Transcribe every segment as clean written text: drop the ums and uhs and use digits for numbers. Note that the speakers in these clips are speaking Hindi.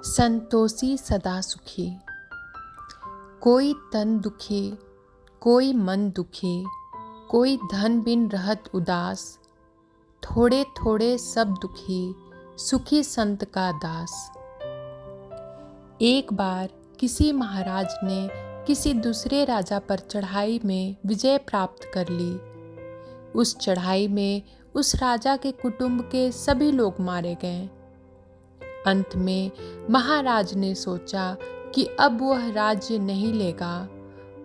संतोषी सदा सुखी। कोई तन दुखी, कोई मन दुखी, कोई धन बिन रहत उदास। थोड़े थोड़े सब दुखी, सुखी संत का दास। एक बार किसी महाराज ने किसी दूसरे राजा पर चढ़ाई में विजय प्राप्त कर ली। उस चढ़ाई में उस राजा के कुटुंब के सभी लोग मारे गए। अंत में महाराज ने सोचा कि अब वह राज्य नहीं लेगा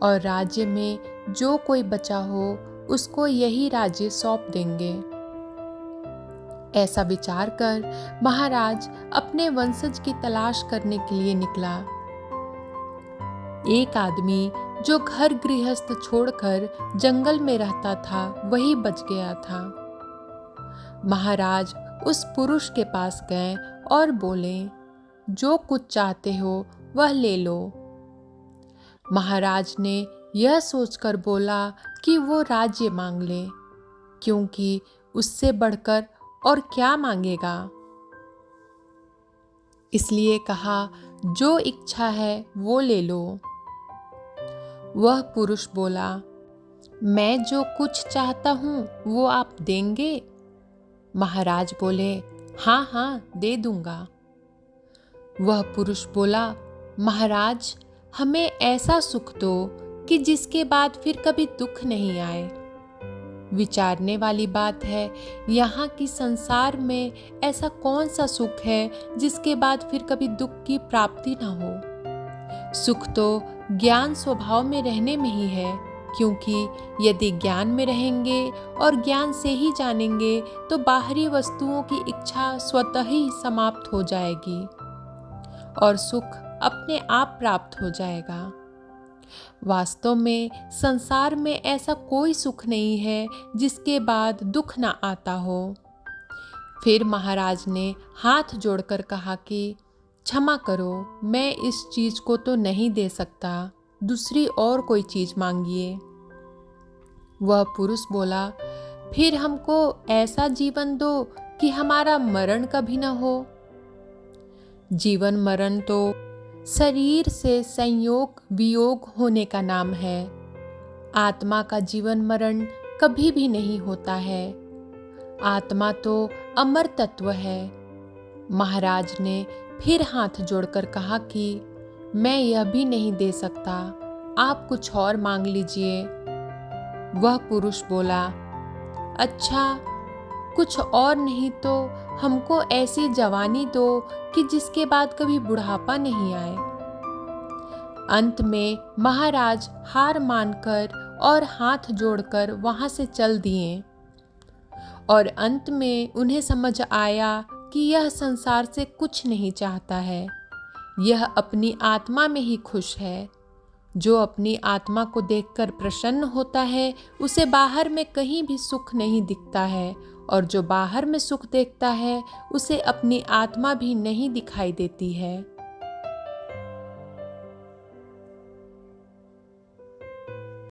और राज्य में जो कोई बचा हो उसको यही राज्य सौंप देंगे। ऐसा विचार कर महाराज अपने वंशज की तलाश करने के लिए निकला। एक आदमी जो घर गृहस्थ छोड़कर जंगल में रहता था वही बच गया था। महाराज उस पुरुष के पास गए और बोले, जो कुछ चाहते हो वह ले लो। महाराज ने यह सोचकर बोला कि वो राज्य मांग ले, क्योंकि उससे बढ़कर और क्या मांगेगा। इसलिए कहा, जो इच्छा है वो ले लो। वह पुरुष बोला, मैं जो कुछ चाहता हूँ वो आप देंगे? महाराज बोले, हाँ हाँ दे दूंगा। वह पुरुष बोला, महाराज हमें ऐसा सुख दो कि जिसके बाद फिर कभी दुख नहीं आए। विचारने वाली बात है, यहाँ की संसार में ऐसा कौन सा सुख है जिसके बाद फिर कभी दुख की प्राप्ति न हो। सुख तो ज्ञान स्वभाव में रहने में ही है, क्योंकि यदि ज्ञान में रहेंगे और ज्ञान से ही जानेंगे तो बाहरी वस्तुओं की इच्छा स्वतः ही समाप्त हो जाएगी और सुख अपने आप प्राप्त हो जाएगा। वास्तव में संसार में ऐसा कोई सुख नहीं है जिसके बाद दुख ना आता हो। फिर महाराज ने हाथ जोड़कर कहा कि क्षमा करो, मैं इस चीज को तो नहीं दे सकता, दूसरी और कोई चीज मांगिए। वह पुरुष बोला, फिर हमको ऐसा जीवन दो कि हमारा मरण कभी न हो। जीवन मरण तो शरीर से संयोग वियोग होने का नाम है। आत्मा का जीवन मरण कभी भी नहीं होता है। आत्मा तो अमर तत्व है। महाराज ने फिर हाथ जोड़कर कहा कि मैं यह भी नहीं दे सकता, आप कुछ और मांग लीजिए। वह पुरुष बोला, अच्छा कुछ और नहीं तो हमको ऐसी जवानी दो कि जिसके बाद कभी बुढ़ापा नहीं आए। अंत में महाराज हार मानकर और हाथ जोड़कर वहां से चल दिए और अंत में उन्हें समझ आया कि यह संसार से कुछ नहीं चाहता है, यह अपनी आत्मा में ही खुश है। जो अपनी आत्मा को देखकर प्रसन्न होता है उसे बाहर में कहीं भी सुख नहीं दिखता है, और जो बाहर में सुख देखता है उसे अपनी आत्मा भी नहीं दिखाई देती है।